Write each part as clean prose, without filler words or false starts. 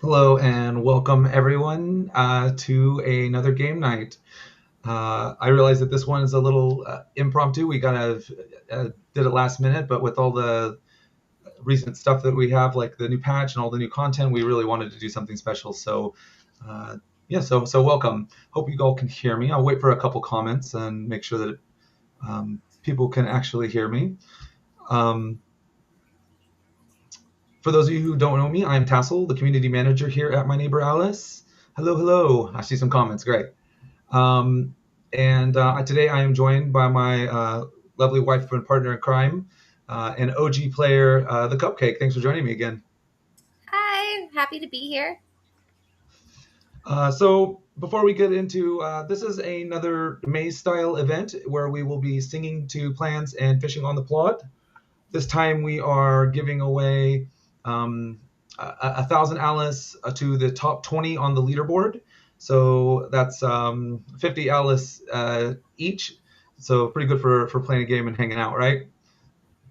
Hello and welcome everyone to another game night. I realize that this one is a little impromptu. We kind of did it last minute, but with all the recent stuff that we have, like the new patch and all the new content, we really wanted to do something special. So, so welcome. Hope you all can hear me. I'll wait for a couple comments and make sure that people can actually hear me. Um, For those of you who don't know me, I'm Tassel, the community manager here at My Neighbor Alice. Hello, hello. I see some comments. Great. Um, and Today I am joined by my lovely wife and partner in crime, and OG player, the Cupcake. Thanks for joining me again. Hi, happy to be here. So before we get into this is another maze style event where we will be singing to plants and fishing on the plot. This time we are giving away a thousand Alice to the top 20 on the leaderboard. So that's 50 Alice each. So pretty good for playing a game and hanging out, right?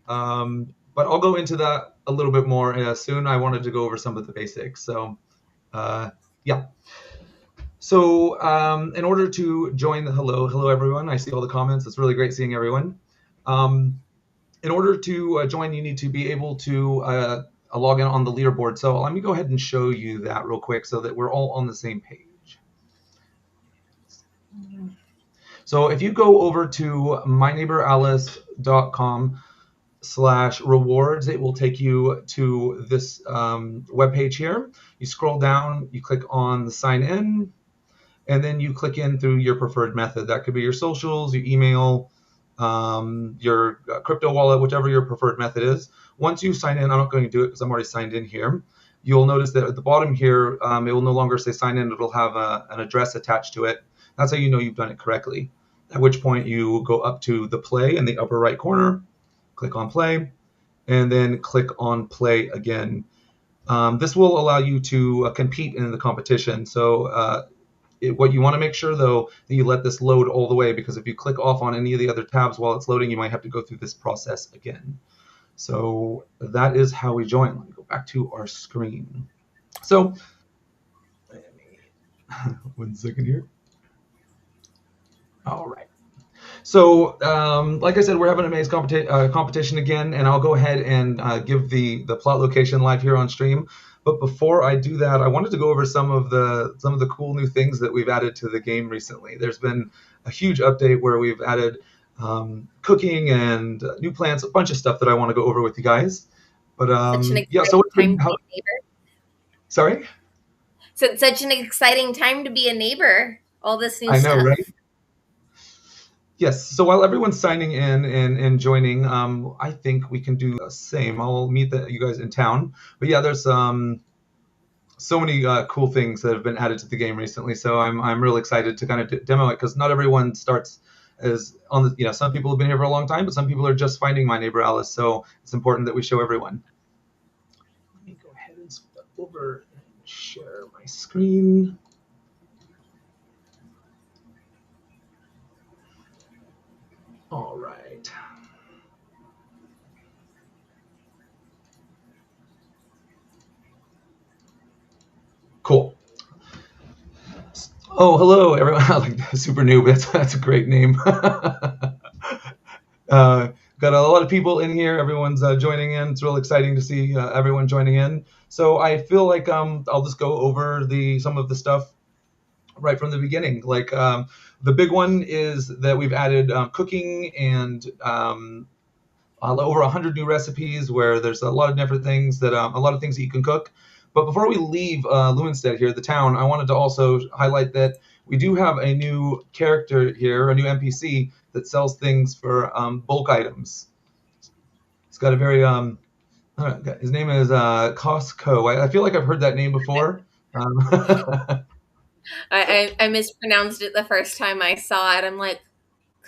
But I'll go into that a little bit more soon. I wanted to go over some of the basics. So uh, yeah. So in order to join the hello everyone. I see all the comments. It's really great seeing everyone. Um, in order to join, you need to be able to log in on the leaderboard. So let me go ahead and show you that real quick so that we're all on the same page. So if you go over to myneighboralice.com/rewards, it will take you to this webpage here. You scroll down, you click on the sign in, and then you click in through your preferred method. That could be your socials, your email, your crypto wallet, whichever your preferred method is. Once you sign in, I'm not going to do it because I'm already signed in here. You'll notice that at the bottom here, it will no longer say sign in. It'll have an address attached to it. That's how you know you've done it correctly. At which point you go up to the play in the upper right corner, click on play, and then click on play again. This will allow you to compete in the competition. So what you want to make sure though that you let this load all the way, because if you click off on any of the other tabs while it's loading, you might have to go through this process again. So that is how we join. Let me go back to our screen. So 1 second here. All right. So, like I said, we're having a maze competition again, and I'll go ahead and give the plot location live here on stream. But before I do that, I wanted to go over some of the cool new things that we've added to the game recently. There's been a huge update where we've added cooking and new plants, a bunch of stuff that I want to go over with you guys. But Such an yeah, so exciting time to be a neighbor. sorry, So it's such an exciting time to be a neighbor. All this new I know, right? stuff. Yes. So while everyone's signing in and joining, I think we can do the same. I'll meet you guys in town. But yeah, there's so many cool things that have been added to the game recently. So I'm really excited to kind of demo it because not everyone starts as on the. Some people have been here for a long time, but some people are just finding My Neighbor Alice. So it's important that we show everyone. Let me go ahead and switch over and share my screen. All right. Cool. Oh, hello, everyone. Like super noob. That's a great name. Got a lot of people in here. Everyone's joining in. It's real exciting to see everyone joining in. So I feel like I'll just go over the some of the stuff right from the beginning. Like the big one is that we've added cooking and over 100 new recipes where there's a lot of different things that a lot of things that you can cook. But before we leave Lewenstead here, the town, I wanted to also highlight that we do have a new character here, a new NPC that sells things for bulk items. It's got a very his name is Costco. I feel like I've heard that name before. I mispronounced it the first time I saw it. I'm like,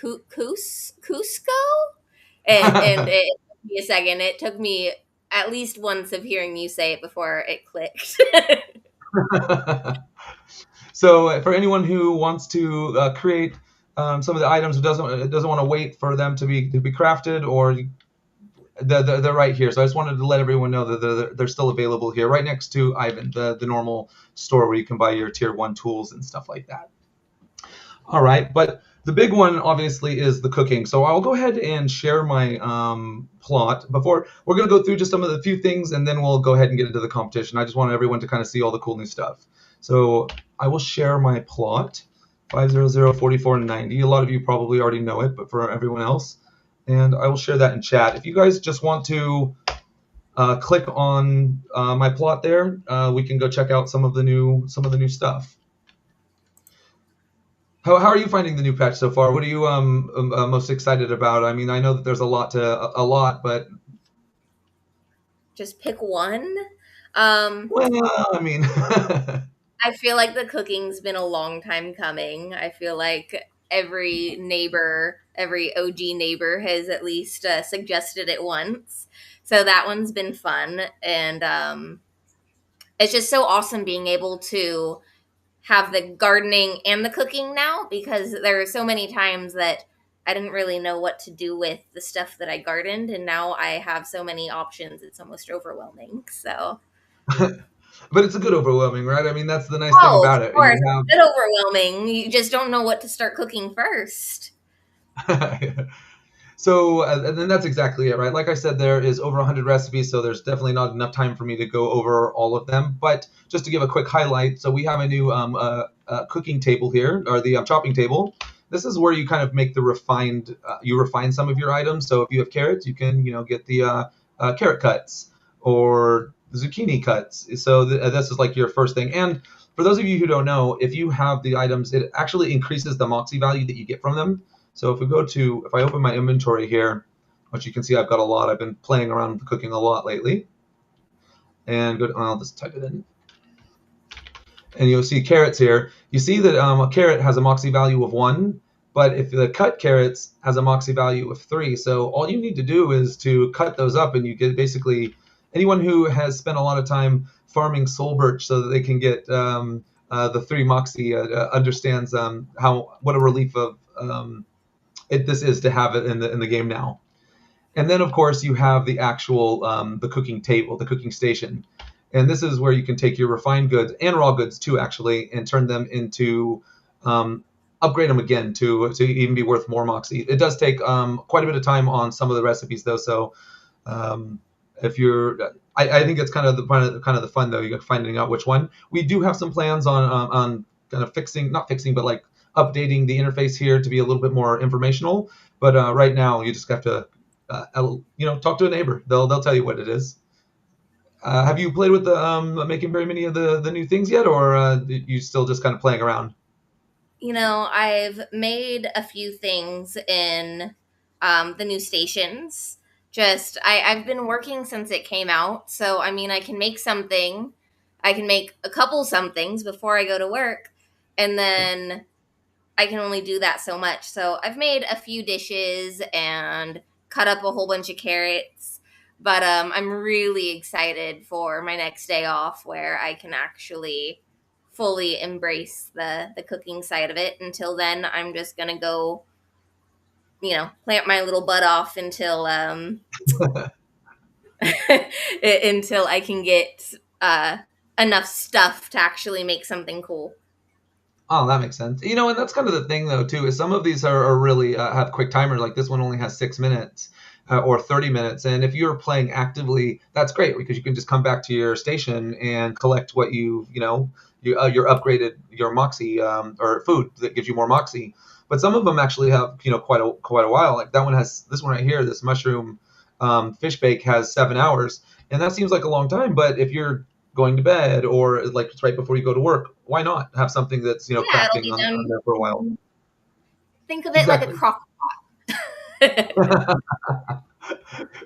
Cusco? And it took me a second. It took me at least once of hearing you say it before it clicked. So for anyone who wants to create some of the items, who doesn't want to wait for them to be crafted, or They're right here. So I just wanted to let everyone know that they're still available here, right next to Ivan, the normal store where you can buy your tier 1 tools and stuff like that. All right, but the big one obviously is the cooking. So I'll go ahead and share my plot. Before we're going to go through just some of the few things, and then we'll go ahead and get into the competition. I just want everyone to kind of see all the cool new stuff. So I will share my plot, 5004490. A lot of you probably already know it, but for everyone else, and I will share that in chat. If you guys just want to click on my plot there, we can go check out some of the new stuff. How are you finding the new patch so far? What are you most excited about? I mean, I know that there's a lot, but Just pick one. well, I mean, I feel like the cooking's been a long time coming. I feel like every neighbor, every OG neighbor has at least suggested it once. So that one's been fun. And it's just so awesome being able to have the gardening and the cooking now, because there are so many times that I didn't really know what to do with the stuff that I gardened. And now I have so many options. It's almost overwhelming. So. but it's a good overwhelming, right? I mean, that's the nice thing Oh, about of it. course. You have It's a bit overwhelming. You just don't know what to start cooking first. So, and then that's exactly it, right? Like I said, there is over 100 recipes, so there's definitely not enough time for me to go over all of them. But just to give a quick highlight, so we have a new cooking table here, or the chopping table. This is where you kind of make the you refine some of your items. So if you have carrots, you can, get the carrot cuts or zucchini cuts. So this is like your first thing. And for those of you who don't know, if you have the items, it actually increases the moxie value that you get from them. So if I open my inventory here, which you can see I've got a lot. I've been playing around with cooking a lot lately. And I'll just type it in. And you'll see carrots here. You see that a carrot has a moxie value of 1, but if the cut carrots has a moxie value of 3. So all you need to do is to cut those up, and you get basically anyone who has spent a lot of time farming soul birch so that they can get the 3 moxie understands what a relief of this is to have it in the game now. And then of course you have the actual the cooking table, the cooking station, and this is where you can take your refined goods and raw goods too, actually, and turn them into upgrade them again to even be worth more moxie. It does take quite a bit of time on some of the recipes though, so if you're I think it's kind of the fun though, you're finding out which one. We do have some plans on kind of not fixing, but like updating the interface here to be a little bit more informational. But right now, you just have to, talk to a neighbor. They'll tell you what it is. Have you played with the making very many of the new things yet, or you still just kind of playing around? I've made a few things in the new stations. I've been working since it came out. So, I mean, I can make something. I can make a couple somethings before I go to work. And then I can only do that so much. So I've made a few dishes and cut up a whole bunch of carrots. But I'm really excited for my next day off where I can actually fully embrace the cooking side of it. Until then, I'm just going to go, plant my little butt off until until I can get enough stuff to actually make something cool. Oh, that makes sense. And that's kind of the thing, though, too, is some of these are really have quick timers. Like this one only has 6 minutes or 30 minutes. And if you're playing actively, that's great because you can just come back to your station and collect what your upgraded, your moxie or food that gives you more moxie. But some of them actually have, quite a while. Like that one has this one right here, this mushroom fish bake has 7 hours. And that seems like a long time. But if you're going to bed or like it's right before you go to work, why not have something that's crafting on there for a while? Think of it like a crock pot.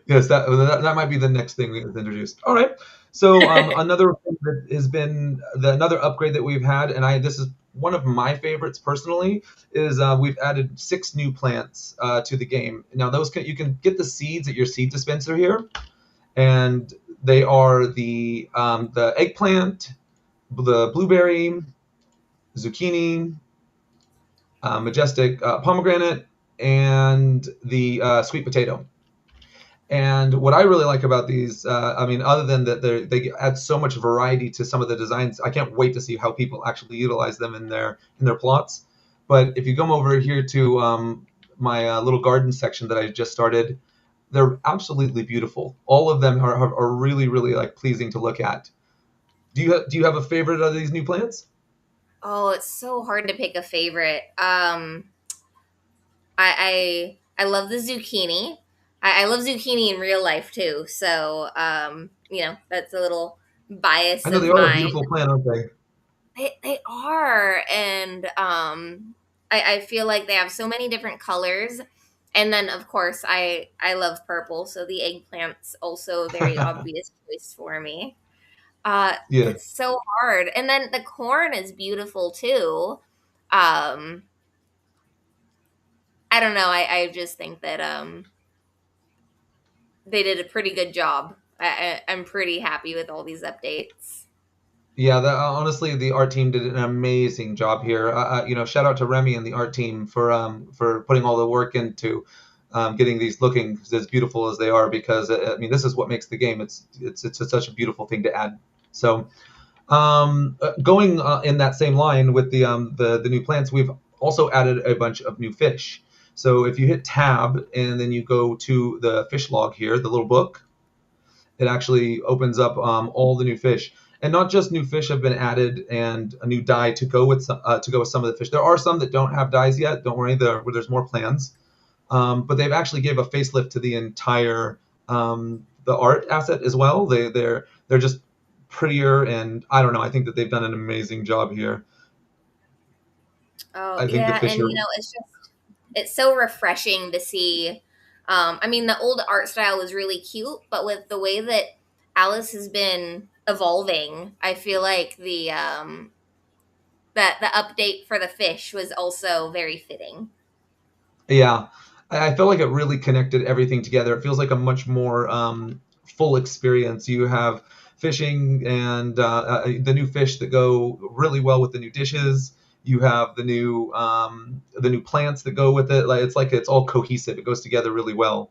Yes, that might be the next thing that's introduced. All right. So another thing that has been another upgrade that we've had, and this is one of my favorites personally, is we've added 6 new plants to the game. Now you can get the seeds at your seed dispenser here, and they are the eggplant, the blueberry, zucchini, majestic pomegranate, and the sweet potato. And what I really like about these, I mean, other than that they add so much variety to some of the designs, I can't wait to see how people actually utilize them in their plots. But if you come over here to my little garden section that I just started, they're absolutely beautiful. All of them are really, really like pleasing to look at. Do you have a favorite of these new plants? Oh, it's so hard to pick a favorite. I love the zucchini. I love zucchini in real life too. So that's a little I bias know they of are a mine. beautiful plant, aren't they? They are, and I feel like they have so many different colors. And then of course I love purple, so the eggplant's also a very obvious choice for me. Yeah. It's so hard. And then the corn is beautiful too. Um, I don't know. I just think that they did a pretty good job. I'm pretty happy with all these updates. Yeah, honestly, the art team did an amazing job here. Shout out to Remy and the art team for putting all the work into getting these looking as beautiful as they are. Because I mean, this is what makes the game. It's such a beautiful thing to add. So, going in that same line with the new plants, we've also added a bunch of new fish. So if you hit tab and then you go to the fish log here, the little book, it actually opens up all the new fish, and not just new fish have been added and a new dye to go with some of the fish. There are some that don't have dyes yet. Don't worry, there's more plans. But they've actually gave a facelift to the entire the art asset as well. They're just prettier, and I don't know. I think that they've done an amazing job here. Oh I think the yeah, fish and are. it's so refreshing to see. I mean, the old art style was really cute, but with the way that Alice has been evolving, I feel like that the update for the fish was also very fitting. Yeah, I feel like it really connected everything together. It feels like a much more full experience. You have fishing and the new fish that go really well with the new dishes. You have the new plants that go with it. Like it's all cohesive. It goes together really well.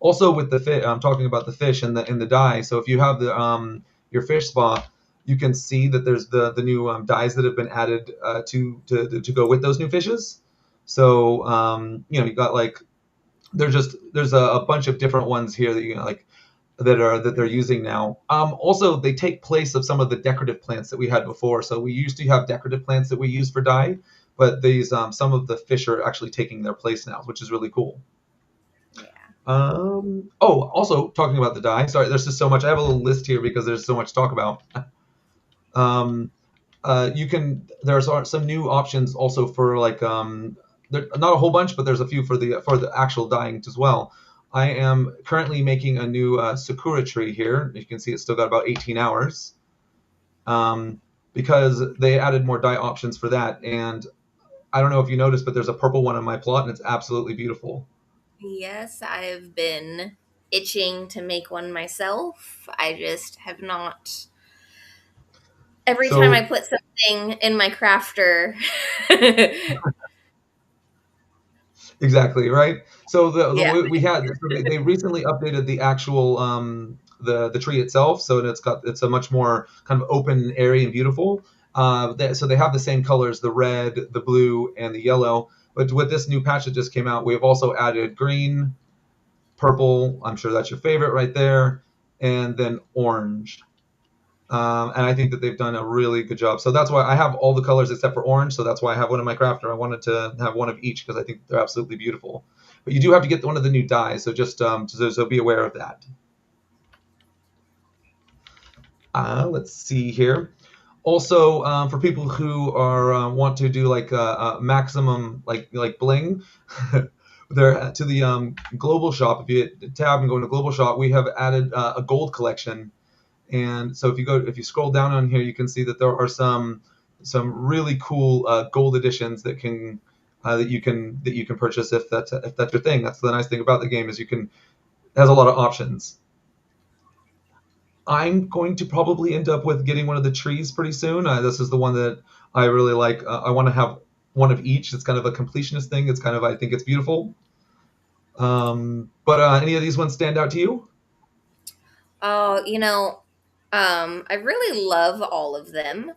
Also with the fish, I'm talking about the fish and the dye. So if you have the your fish spa, you can see that there's the new dyes that have been added to go with those new fishes. So you got like there's a bunch of different ones here that like that they're using now. Also, they take place of some of the decorative plants that we had before. So we used to have decorative plants that we use for dye, but these some of the fish are actually taking their place now, which is really cool. Yeah. Also talking about the dye. Sorry, there's just so much. I have a little list here because there's so much to talk about. Um, you can there's some new options also for like not a whole bunch, but there's a few for the actual dyeing as well. I am currently making a new sakura tree here. You can see it's still got about 18 hours because they added more dye options for that. And I don't know if you noticed, but there's a purple one on my plot, and it's absolutely beautiful. Yes, I've been itching to make one myself. I just have not. Every time I So put something in my crafter, exactly right. So the yeah. way we had so they recently updated the actual the tree itself, so it's a much more kind of open, airy, and beautiful. So they have the same colors, the red, the blue, and the yellow. But with this new patch that just came out, we have also added green, purple. I'm sure that's your favorite right there, and then orange. And I think that they've done a really good job. So that's why I have all the colors except for orange. So that's why I have one in my crafter. I wanted to have one of each because I think they're absolutely beautiful. But you do have to get one of the new dyes, so just so be aware of that. Let's see here. Also, for people who are want to do like a maximum like bling, there to the global shop. If you hit tab and go into global shop, we have added a gold collection. And so if you scroll down on here, you can see that there are some really cool gold editions that you can purchase if that's your thing. That's the nice thing about the game is it has a lot of options. I'm going to probably end up with getting one of the trees pretty soon. This is the one that I really like. I want to have one of each. It's kind of a completionist thing. It's kind of I think it's beautiful. But any of these ones stand out to you? Oh, I really love all of them.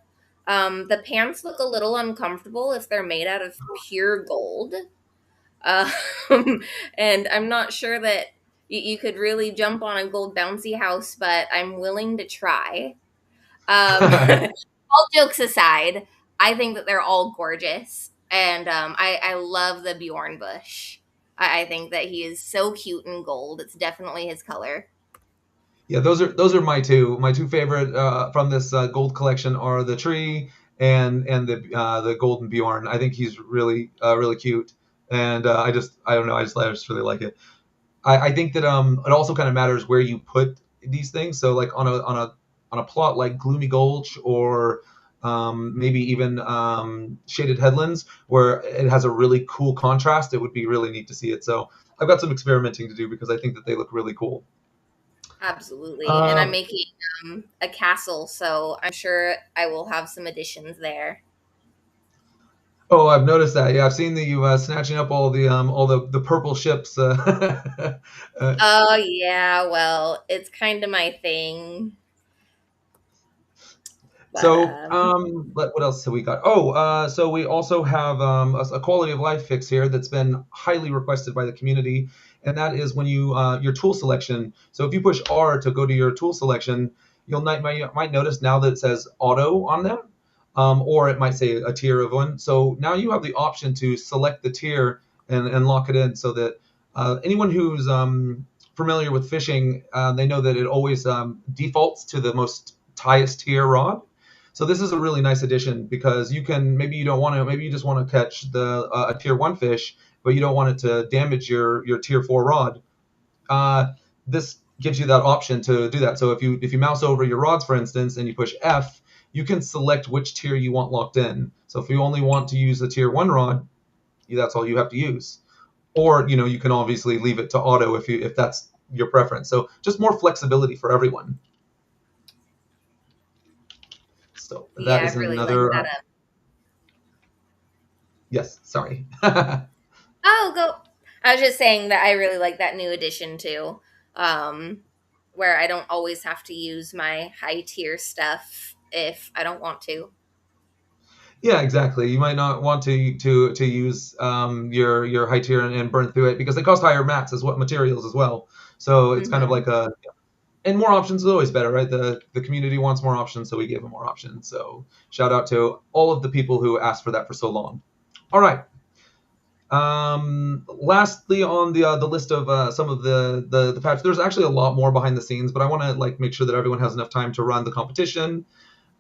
The pants look a little uncomfortable if they're made out of pure gold. Um, and I'm not sure that you could really jump on a gold bouncy house, but I'm willing to try. All jokes aside, I think that they're all gorgeous. And I love the Bjorn bush. I think that he is so cute in gold. It's definitely his color. Yeah, those are my two favorite from this gold collection are the tree and the golden Bjorn. I think he's really cute, and I don't know, I just really like it. I think that it also kind of matters where you put these things. So like on a plot like Gloomy Gulch or maybe even Shaded Headlands, where it has a really cool contrast, it would be really neat to see it. So I've got some experimenting to do because I think that they look really cool. Absolutely. And I'm Um, making a castle, so I'm sure I will have some additions there. oh, I've noticed that. Yeah, I've seen that you snatching up all the purple ships. Uh, Oh, yeah. Well, it's kind of my thing. But So, what else have we got? Oh, so we also have a quality of life fix here that's been highly requested by the community, and that is when your tool selection. So if you push R to go to your tool selection, you might notice now that it says auto on them, or it might say a tier of one. So now you have the option to select the tier and lock it in, so that anyone who's familiar with fishing, they know that it always defaults to the most highest tier rod. So this is a really nice addition because maybe you don't want to maybe you just want to catch a tier one fish, but you don't want it to damage your tier four rod. This gives you that option to do that. So if you mouse over your rods, for instance, and you push F, you can select which tier you want locked in. So if you only want to use the tier one rod, that's all you have to use. Or you can obviously leave it to auto if that's your preference. So just more flexibility for everyone. So yeah, that I is really like another. that. Yes, sorry. Oh, go. I was just saying that I really like that new addition too, um, where I don't always have to use my high tier stuff if I don't want to. Yeah, exactly. You might not want to use your high tier and burn through it because they cost higher mats as what materials as well. So it's kind of Hmm. like and more options is always better, right? The community wants more options, so we gave them more options. So shout out to all of the people who asked for that for so long. All right. Lastly, on the list of some of the patch, there's actually a lot more behind the scenes, but I want to like make sure that everyone has enough time to run the competition.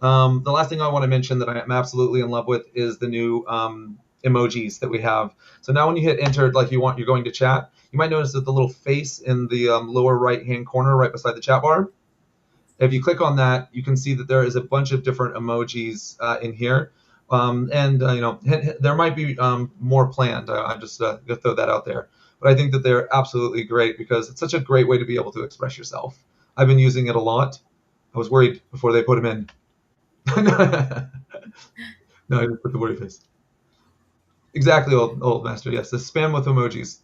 The last thing I want to mention that I'm absolutely in love with is the new emojis that we have. So now when you hit enter, like you're going to chat, you might notice that the little face in the lower right hand corner, right beside the chat bar. If you click on that, you can see that there is a bunch of different emojis in here. And there might be more planned. I'm just gonna throw that out there. But I think that they're absolutely great because it's such a great way to be able to express yourself. I've been using it a lot. I was worried before they put them in. No, I just put the worry face. Exactly, old master. Yes, the spam with emojis.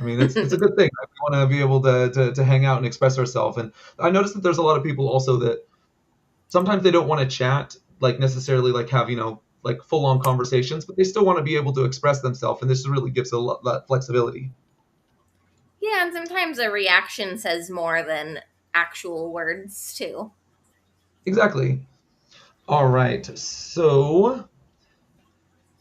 I mean, it's a good thing. We want to be able to hang out and express ourselves. And I noticed that there's a lot of people also that sometimes they don't want to chat like necessarily like have like full on conversations, but they still want to be able to express themselves. And this really gives a lot that flexibility. Yeah, and sometimes a reaction says more than actual words too. Exactly. All right. So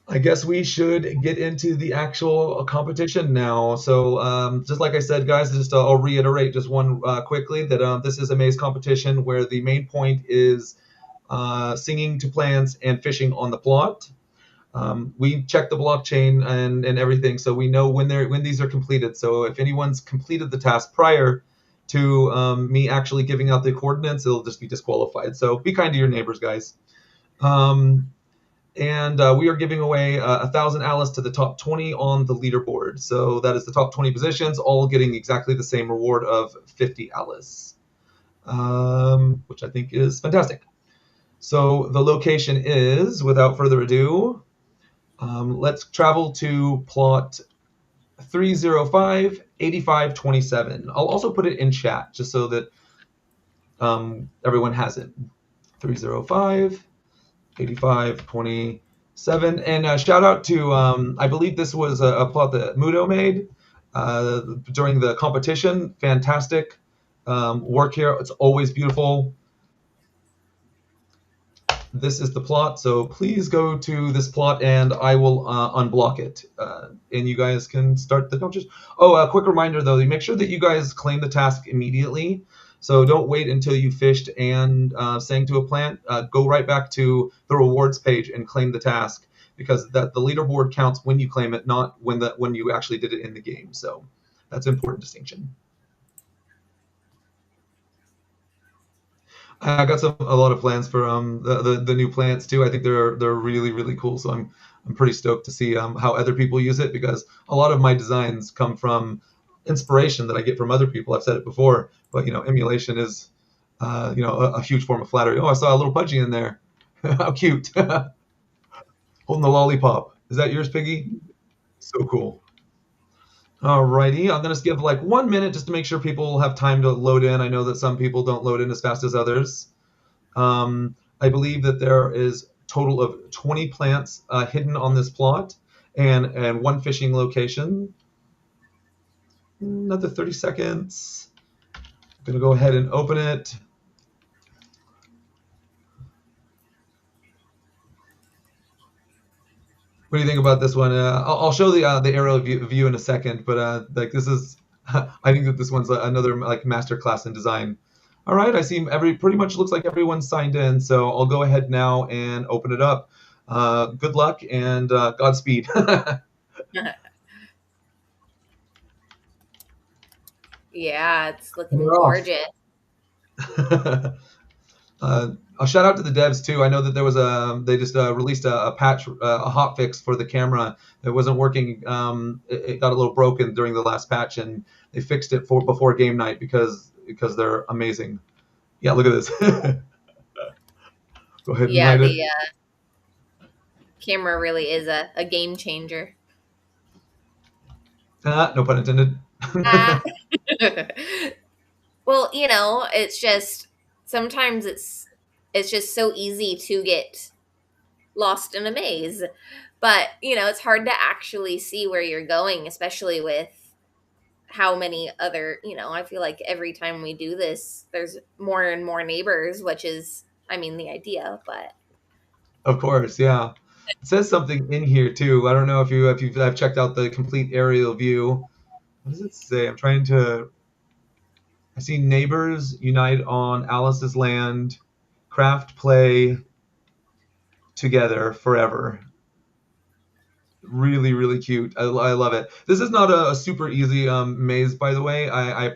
I guess we should get into the actual competition now. So, just like I said, guys, just I'll reiterate just one quickly that this is a maze competition where the main point is singing to plants and fishing on the plot. We check the blockchain and everything, so we know when these are completed. So if anyone's completed the task prior to me actually giving out the coordinates, it'll just be disqualified. So be kind to your neighbors, guys. Um, and we are giving away 1,000 Alice to the top 20 on the leaderboard. So that is the top 20 positions, all getting exactly the same reward of 50 Alice, which I think is fantastic. So the location is, without further ado, let's travel to plot 305-8527. I'll also put it in chat just so that everyone has it. 305-8527. And shout out to, I believe this was a plot that Mudo made during the competition. Fantastic work here. It's always beautiful. This is the plot, so please go to this plot and I will unblock it. And you guys can start the competition. Oh, a quick reminder though, make sure that you guys claim the task immediately. So don't wait until you fished and sang to a plant. Go right back to the rewards page and claim the task, because the leaderboard counts when you claim it, not when you actually did it in the game. So that's an important distinction. I got a lot of plans for the new plants too. I think they're really cool. So I'm pretty stoked to see how other people use it, because a lot of my designs come from inspiration that I get from other people. I've said it before, but emulation is a huge form of flattery. Oh, I saw a little Pudgy in there. How cute. Holding the lollipop. Is that yours, Piggy? So cool. Alrighty, I'm gonna give like 1 minute just to make sure people have time to load in. I know that some people don't load in as fast as others. I believe that there is a total of 20 plants hidden on this plot, and one fishing location. Another 30 seconds. I'm gonna go ahead and open it. What do you think about this one? I'll show the aerial view in a second, but like this is, I think that this one's another like masterclass in design. All right, I see pretty much looks like everyone's signed in, so I'll go ahead now and open it up. Good luck and Godspeed. Yeah, it's looking We're off. gorgeous. I'll shout out to the devs too. I know that there was they just released a patch, a hot fix for the camera that wasn't working. It got a little broken during the last patch, and they fixed it before game night because they're amazing. Yeah, look at this. Go ahead and Yeah, hide it. the camera really is a game changer. No pun intended. Ah. Well, it's just sometimes it's just so easy to get lost in a maze. But, it's hard to actually see where you're going, especially with how many other, I feel like every time we do this, there's more and more neighbors, which is, I mean, the idea, but. Of course, yeah. It says something in here too. I don't know if I've checked out the complete aerial view. What does it say? I'm trying to. I see neighbors unite on Alice's land, craft, play together forever. Really cute. I love it. This is not a super easy maze, by the way. I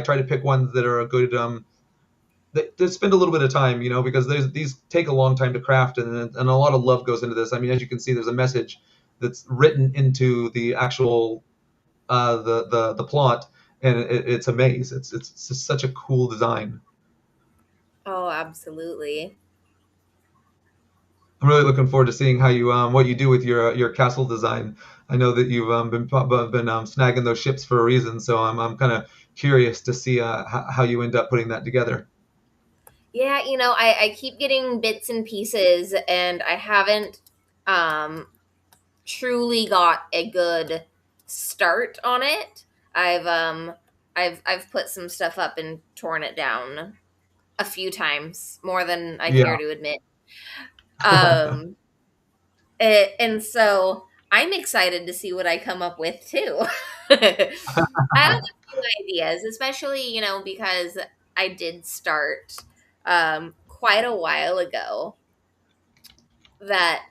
try to pick ones that are a good that spend a little bit of time, because these take a long time to craft, and a lot of love goes into this. I mean, as you can see, there's a message that's written into the actual the plot, and it's a maze. It's just such a cool design. Oh, absolutely. I'm really looking forward to seeing how you what you do with your castle design. I know that you've been snagging those ships for a reason, so I'm kind of curious to see how you end up putting that together. Yeah, I keep getting bits and pieces, and I haven't truly got a good start on it. I've put some stuff up and torn it down a few times, more than I Yeah. care to admit. And so I'm excited to see what I come up with too. I have a few ideas, especially, because I did start quite a while ago, that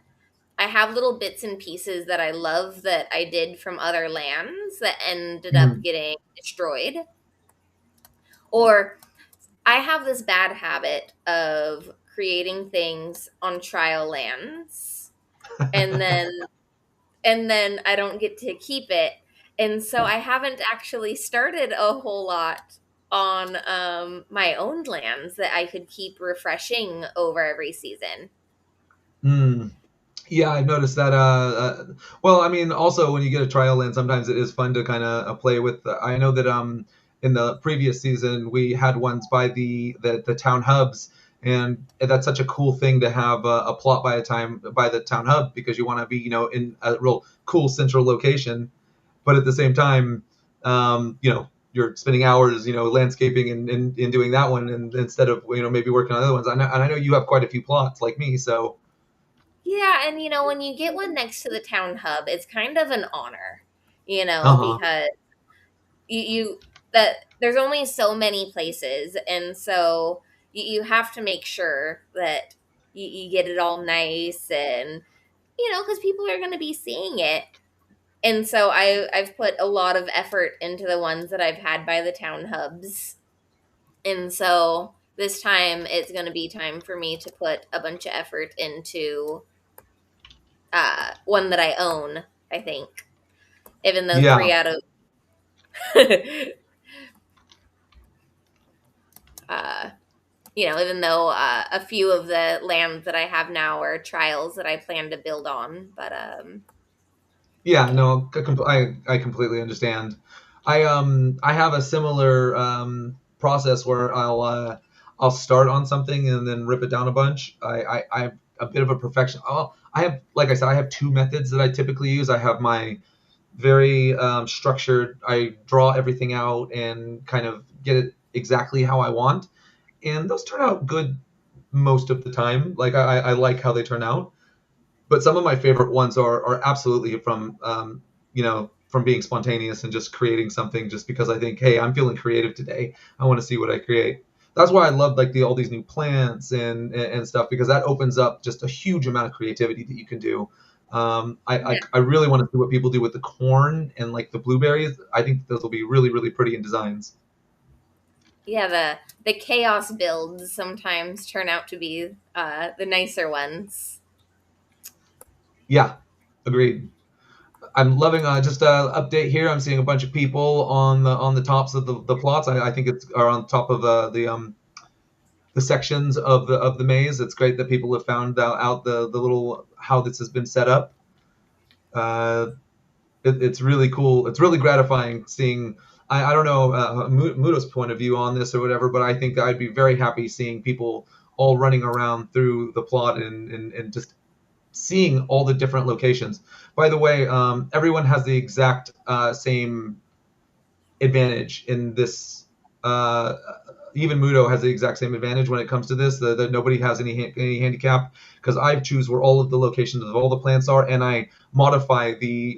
I have little bits and pieces that I love that I did from other lands that ended up getting destroyed. Or I have this bad habit of creating things on trial lands, and then I don't get to keep it. And so I haven't actually started a whole lot on my own lands that I could keep refreshing over every season. Mm. Yeah, I've noticed that. Well, I mean, also when you get a trial land, sometimes it is fun to kind of play with. I know that in the previous season we had ones by the town hubs, and that's such a cool thing to have a plot by the town hub because you want to be in a real cool central location, but at the same time, you're spending hours landscaping and doing that one, and instead of maybe working on other ones. And I know you have quite a few plots like me, so. Yeah, and when you get one next to the town hub, it's kind of an honor, Uh huh. because you that there's only so many places, and so you have to make sure that you get it all nice, and because people are going to be seeing it. And so I've put a lot of effort into the ones that I've had by the town hubs. And so this time it's going to be time for me to put a bunch of effort into one that I own, I think. Even though Yeah. three out of uh, even though a few of the lands that I have now are trials that I plan to build on. But Yeah, yeah. no, I completely understand. I have a similar process where I'll start on something and then rip it down a bunch. I'm a bit of a perfection. I have, like I said, I have two methods that I typically use. I have my very structured. I draw everything out and kind of get it exactly how I want, and those turn out good most of the time. Like I like how they turn out, but some of my favorite ones are absolutely from being spontaneous and just creating something just because I think, hey, I'm feeling creative today. I want to see what I create. That's why I love like all these new plants and stuff, because that opens up just a huge amount of creativity that you can do. I really want to see what people do with the corn and like the blueberries. I think those will be really really pretty in designs. Yeah, the chaos builds sometimes turn out to be the nicer ones. Yeah, agreed. I'm loving just update here. I'm seeing a bunch of people on the tops of the plots. I think it's are on top of the sections of the maze. It's great that people have found out the little how this has been set up. Uh, it's really cool. It's really gratifying seeing. I don't know Muto's point of view on this or whatever, but I think I'd be very happy seeing people all running around through the plot and just seeing all the different locations. By the way, everyone has the exact same advantage in this. Even Muto has the exact same advantage when it comes to this. That nobody has any handicap because I choose where all of the locations of all the plants are, and I modify the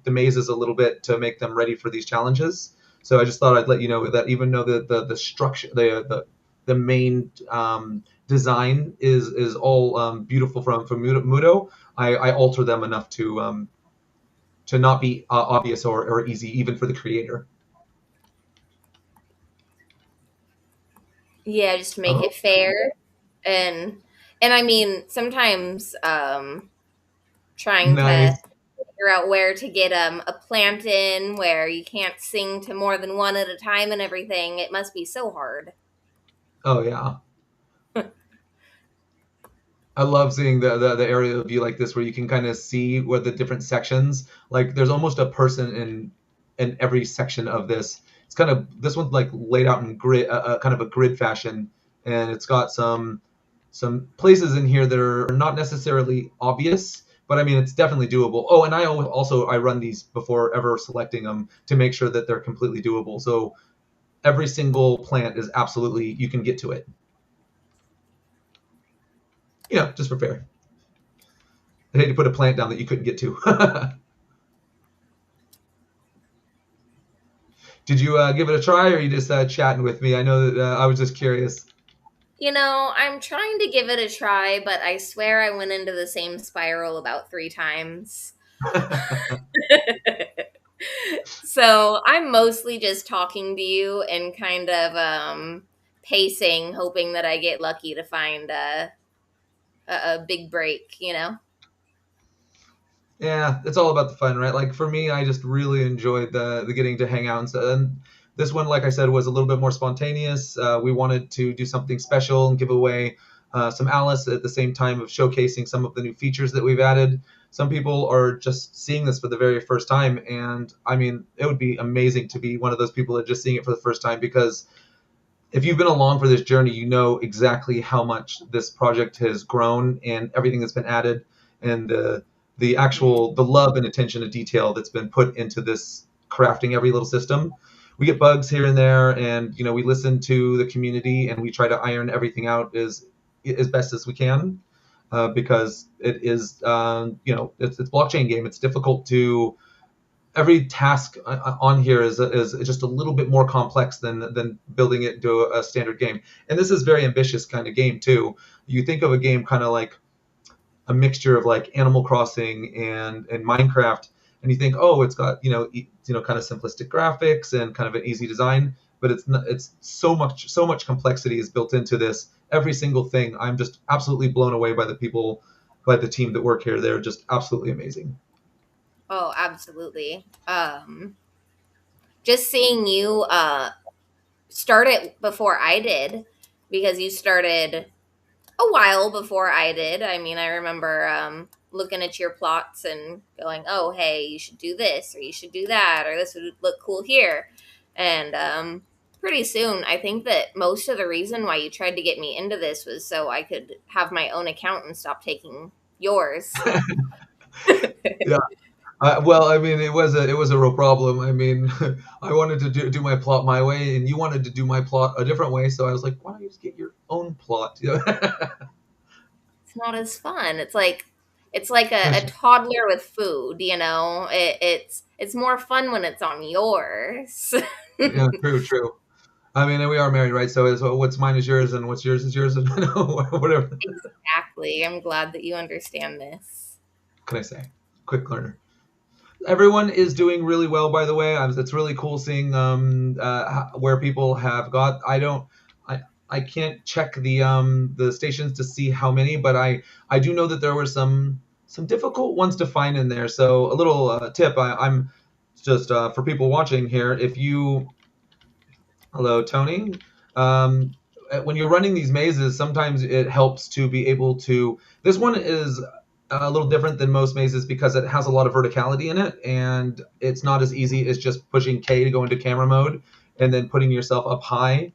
mazes a little bit to make them ready for these challenges. So I just thought I'd let you know that even though the structure the main design is all beautiful from Muto, I alter them enough to not be obvious or easy even for the creator. Yeah, just to make Oh, it fair. and and I mean sometimes trying to nice. figure out where to get a plant in where you can't sing to more than one at a time and everything. It must be so hard. Oh yeah. I love seeing the aerial view like this where you can kind of see what the different sections like there's almost a person in every section of this. It's kind of this one's like laid out in grid kind of a grid fashion, and it's got some places in here that are not necessarily obvious, but I mean it's definitely doable. Oh, and I run these before ever selecting them to make sure that they're completely doable. So every single plant is absolutely you can get to it. Just for fair. I hate to put a plant down that you couldn't get to. Did you give it a try, or are you just chatting with me? I know that I was just curious. I'm trying to give it a try, but I swear I went into the same spiral about 3 times. So I'm mostly just talking to you and kind of pacing, hoping that I get lucky to find a big break. Yeah, it's all about the fun, right? Like for me, I just really enjoyed the getting to hang out and stuff. And this one, like I said, was a little bit more spontaneous. We wanted to do something special and give away some Alice at the same time of showcasing some of the new features that we've added. Some people are just seeing this for the very first time, and I mean, it would be amazing to be one of those people that are just seeing it for the first time, because if you've been along for this journey, you know exactly how much this project has grown and everything that's been added, and the love and attention to detail that's been put into this crafting every little system. We get bugs here and there, and we listen to the community and we try to iron everything out as best as we can, because it is it's blockchain game. It's difficult to every task on here is just a little bit more complex than building it into a standard game. And this is very ambitious kind of game too. You think of a game kind of like a mixture of like Animal Crossing and Minecraft, and you think, oh, it's got kind of simplistic graphics and kind of an easy design, but it's not. It's so much complexity is built into this. Every single thing, I'm just absolutely blown away by the team that work here. They're just absolutely amazing. Oh, absolutely. Just seeing you start it before I did, because you started a while before I did. I mean, I remember looking at your plots and going, oh, hey, you should do this, or you should do that, or this would look cool here. And pretty soon, I think that most of the reason why you tried to get me into this was so I could have my own account and stop taking yours. Yeah. Well, I mean, it was a real problem. I mean, I wanted to do my plot my way, and you wanted to do my plot a different way. So I was like, why don't you just get your own plot? It's not as fun. It's like a toddler with food. It's more fun when it's on yours. Yeah, true, true. I mean, and we are married, right? So what's mine is yours, and what's yours is yours, and whatever. Exactly. I'm glad that you understand this. What can I say? Quick learner. Everyone is doing really well, by the way. It's really cool seeing where people have got. I can't check the stations to see how many, but I do know that there were some difficult ones to find in there. So a little tip. I'm just for people watching here. If you Hello, Tony. Um, when you're running these mazes, sometimes it helps to be able to. This one is a little different than most mazes because it has a lot of verticality in it, and it's not as easy as just pushing K to go into camera mode and then putting yourself up high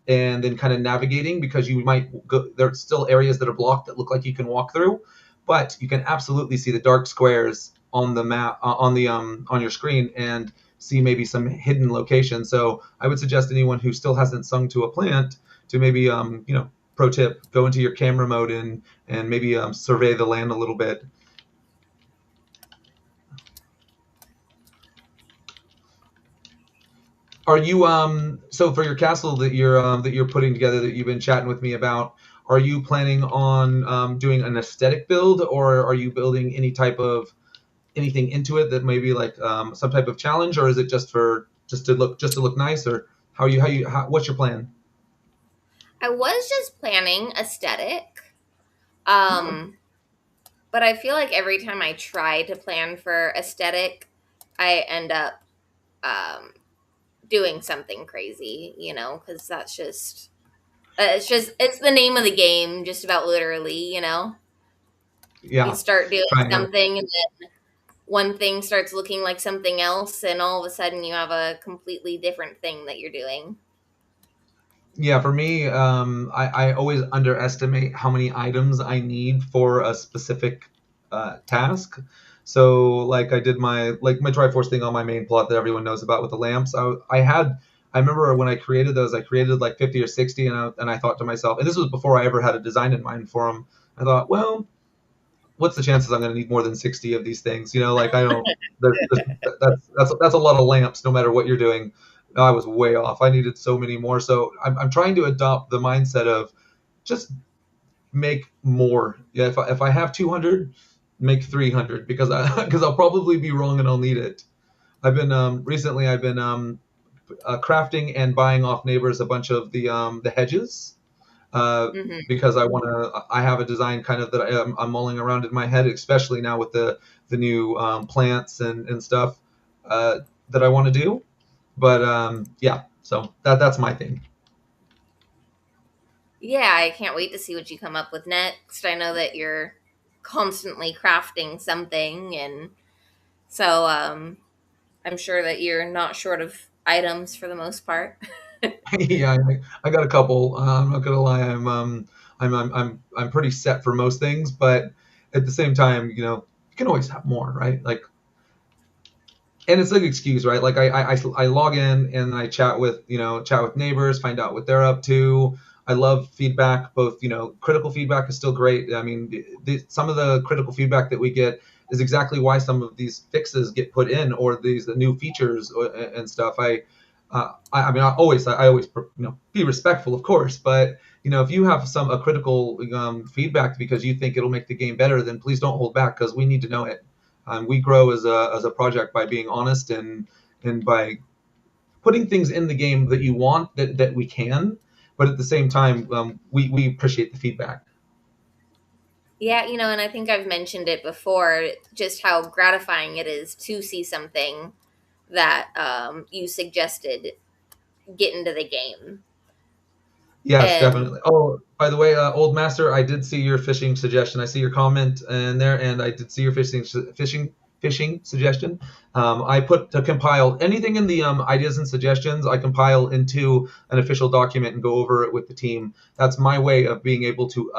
and then kind of navigating, because you might go. There's still areas that are blocked that look like you can walk through, but you can absolutely see the dark squares on the map on your screen, and see maybe some hidden location. So I would suggest anyone who still hasn't sung to a plant to maybe pro tip, go into your camera mode and maybe survey the land a little bit. Are you so for your castle that you're putting together, that you've been chatting with me about, are you planning on doing an aesthetic build, or are you building anything into it that maybe like some type of challenge, or is it just to look nice, or what's your plan? I was just planning aesthetic. Oh, But I feel like every time I try to plan for aesthetic, I end up um, doing something crazy, because that's just it's the name of the game, just about literally. You yeah, start doing trying to. something, and then one thing starts looking like something else, and all of a sudden you have a completely different thing that you're doing. Yeah, for me, I always underestimate how many items I need for a specific task. So, like, I did my Triforce thing on my main plot that everyone knows about with the lamps. I remember when I created those, I created like 50 or 60, and I thought to myself, and this was before I ever had a design in mind for them. I thought, well, what's the chances I'm going to need more than 60 of these things? Like I don't. That's a lot of lamps, no matter what you're doing. No, I was way off. I needed so many more. So I'm trying to adopt the mindset of just make more. Yeah, if I have 200, make 300, because because I'll probably be wrong and I'll need it. I've been crafting and buying off neighbors a bunch of the hedges, uh, Hmm. because I have a design kind of that I'm mulling around in my head, especially now with the new plants and stuff that I want to do. But yeah, so that's my thing. Yeah, I can't wait to see what you come up with next. I know that you're constantly crafting something, and so I'm sure that you're not short of items for the most part. Yeah, I got a couple. I'm not gonna lie. I'm pretty set for most things, but at the same time, you can always have more, right? Like, and it's like an excuse, right? Like I log in and I chat with neighbors, find out what they're up to. I love feedback. Both, critical feedback is still great. I mean, some of the critical feedback that we get is exactly why some of these fixes get put in, or these new features and stuff. I mean, I always, be respectful, of course, but if you have a critical feedback because you think it'll make the game better, then please don't hold back because we need to know it. We grow as a project by being honest and by putting things in the game that you want that we can, but at the same time, we appreciate the feedback. Yeah, and I think I've mentioned it before, just how gratifying it is to see something that you suggested get into the game. Yes, And definitely. Oh, by the way, Old Master, I did see your fishing suggestion. I see your comment in there, and I did see your fishing suggestion. I put to compile anything in the ideas and suggestions. I compile into an official document and go over it with the team. That's my way of being able to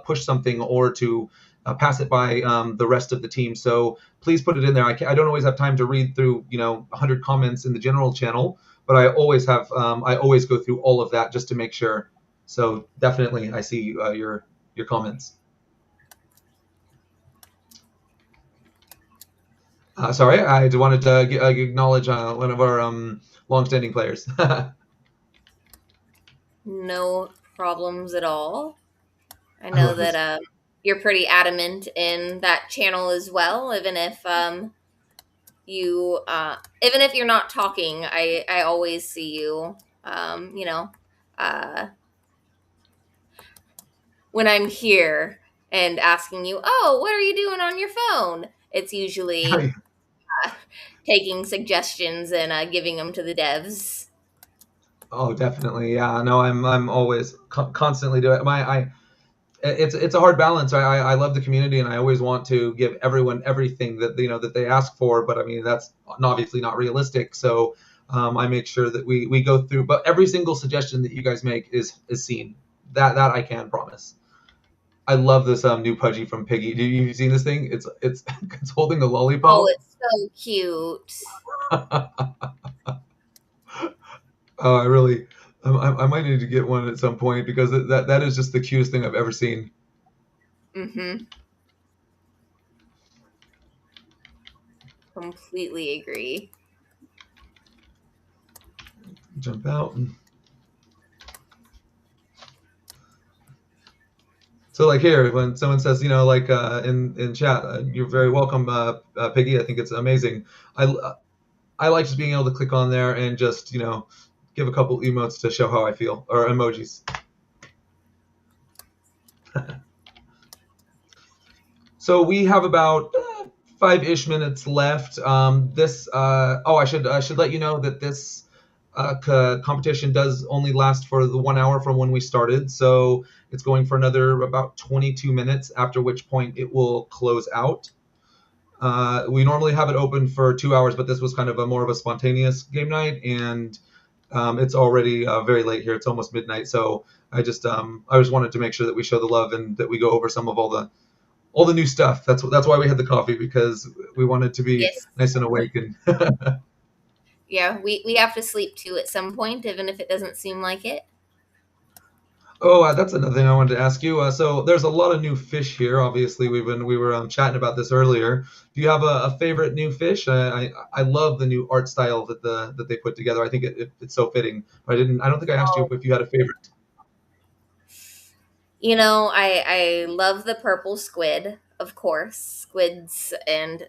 push something or to pass it by the rest of the team. So please put it in there. I don't always have time to read through 100 comments in the general channel, but I always go through all of that just to make sure. So definitely, I see your comments. Sorry, I wanted to acknowledge one of our longstanding players. no problems at all. I I know love that this. you're pretty adamant in that channel as well, even if you're not talking, I always see you. Uh, when I'm here and asking you, "Oh, what are you doing on your phone?" It's usually taking suggestions and giving them to the devs. Oh, definitely. Yeah. No, I'm always constantly doing it's a hard balance. I love the community and I always want to give everyone everything that they ask for, but I mean that's obviously not realistic. So I make sure that we go through, but every single suggestion that you guys make is seen. That I can promise. I love this new pudgy from Piggy. Do you seen this thing? It's it's holding a Oh, lollipop. it's so cute. I really, I might need to get one at some point because that is just the cutest thing I've ever seen. Mm-hmm. Completely agree. Jump out. So like here, when someone says, like in chat, you're very welcome, Piggy. I think it's amazing. I I like just being able to click on there and just give a couple emotes to show how I feel or emojis. So we have about 5-ish minutes left. I should let you know that this competition does only last for the 1 hour from when we started. So it's going for another about 22 minutes, after which point it will close out. We normally have it open for 2 hours, but this was kind of a more of a spontaneous game night, and it's already very late here. It's almost midnight, so I just wanted to make sure that we show the love and that we go over some of all the new stuff. That's why we had the coffee, because we wanted to be Yes. nice and awake. And Yeah, we have to sleep too at some point, even if it doesn't seem like it. oh, that's another thing I wanted to ask you. So there's a lot of new fish here. Obviously, we were chatting about this earlier. Do you have a favorite new fish? I love the new art style that they put together. I think it's so fitting. But I don't think I asked you Oh, if you had a favorite. I love the purple squid, of course. Squids and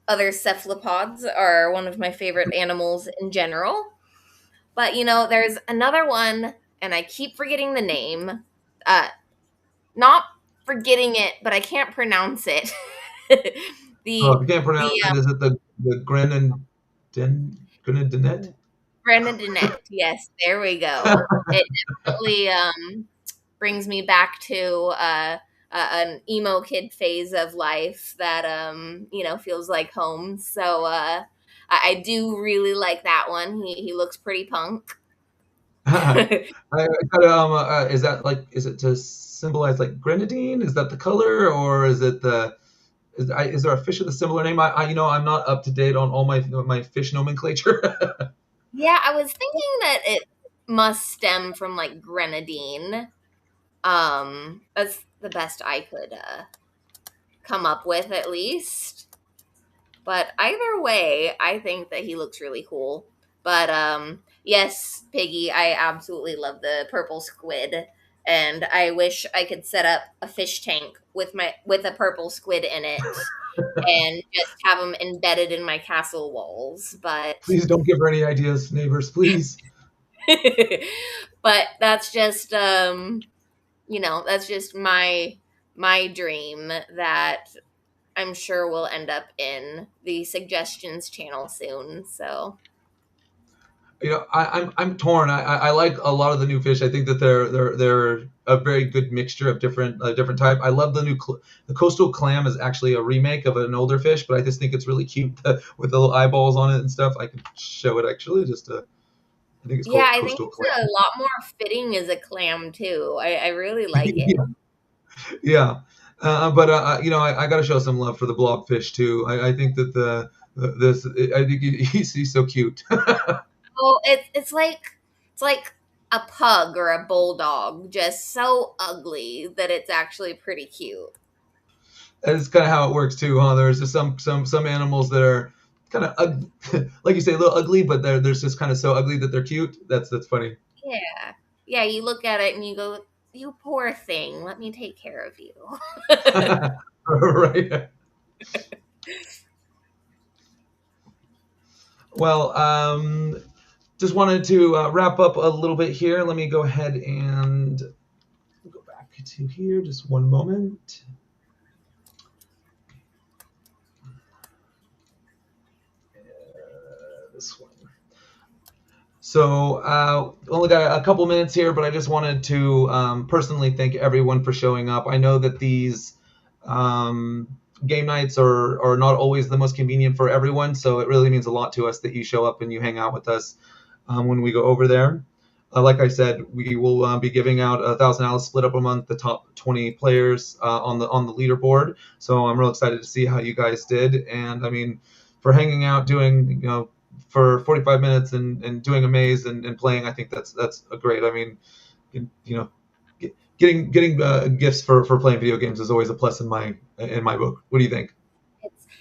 other cephalopods are one of my favorite animals in general. But there's another one, and I keep forgetting the name. Uh, Not forgetting it, but I can't pronounce it. Oh, the if you can't the pronounce it, is it the Grenadinet? Brenadinette. Yes, there we go. It definitely. brings me back to an emo kid phase of life that feels like home. So I do really like that one. He looks pretty punk. I gotta, is it to symbolize like grenadine? Is that the color, or is it is there a fish with a similar name? I'm not up to date on all my fish nomenclature. Yeah, I was thinking that it must stem from like grenadine. That's the best I could come up with, at least. But either way, I think that he looks really cool. But yes, Piggy, I absolutely love the purple squid, and I wish I could set up a fish tank with a purple squid in it and just have them embedded in my castle walls. But Please don't give her any ideas, neighbors, please. but that's just my dream that I'm sure will end up in the suggestions channel soon. So I'm torn. I like a lot of the new fish. I think that they're a very good mixture of different type. I love the coastal clam is actually a remake of an older fish, but I just think it's really cute with the little eyeballs on it and stuff. I can show it actually. I think it's yeah, called I think coastal it's clam. a lot more fitting as a clam too. I really like it. Yeah, but I got to show some love for the blobfish too. I think that I think he's so cute. Oh, it's like a pug or a bulldog, just so ugly that it's actually pretty cute. That's kind of how it works too, huh? There's just some animals that are kind of like you say, a little ugly, but there's just kind of so ugly that they're cute. That's funny. Yeah. Yeah, you look at it and you go, "You poor thing, let me take care of you." Right. Well, just wanted to wrap up a little bit here. Let me go ahead and go back to here. Just one moment. This one. So only got a couple minutes here, but I just wanted to personally thank everyone for showing up. I know that these um, game nights are not always the most convenient for everyone, so it really means a lot to us that you show up and you hang out with us when we go over there. Like I said, we will be giving out $1,000 split up among the top 20 players on the leaderboard. So I'm real excited to see how you guys did, and I mean, for hanging out, doing for 45 minutes and doing a maze and playing, I think that's a great. I mean, getting gifts for playing video games is always a plus in my book. What do you think?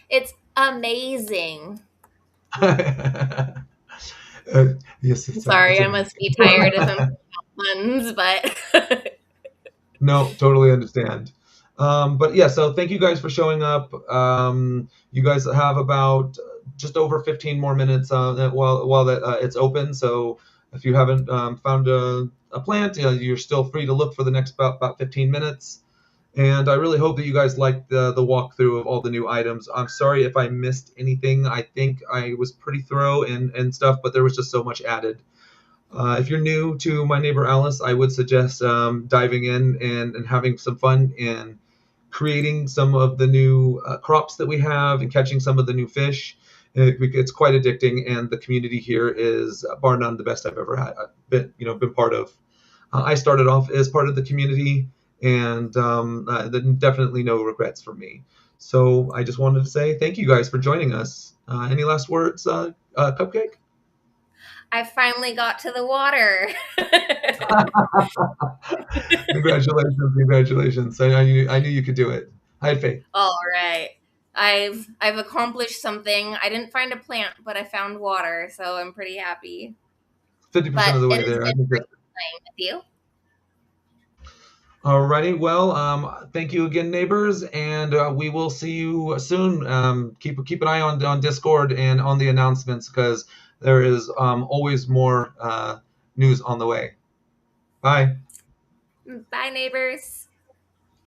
It's amazing. Yes, I'm it's sorry, I amazing. must be tired of them ones, but No, totally understand. But yeah, so thank you guys for showing up. You guys have about just over 15 more minutes while that it's open. So if you haven't found a plant, you're still free to look for the next about 15 minutes. And I really hope that you guys liked the walkthrough of all the new items. I'm sorry if I missed anything. I think I was pretty thorough and stuff, but there was just so much added. If you're new to My Neighbor Alice, I would suggest diving in and having some fun and creating some of the new crops that we have and catching some of the new fish. It's quite addicting, and the community here is bar none the best I've ever been part of. I started off as part of the community, and definitely no regrets for me. So I just wanted to say thank you guys for joining us. Any last words, Cupcake? I finally got to the water. Congratulations! I knew you could do it. I had faith. All right. I've accomplished something. I didn't find a plant, but I found water, so I'm pretty happy. 50% But of the it way has there. I been think great that. playing with you. Alrighty. Well, thank you again, neighbors, and we will see you soon. Keep an eye on Discord and on the announcements because there is always more news on the way. Bye. Bye, neighbors.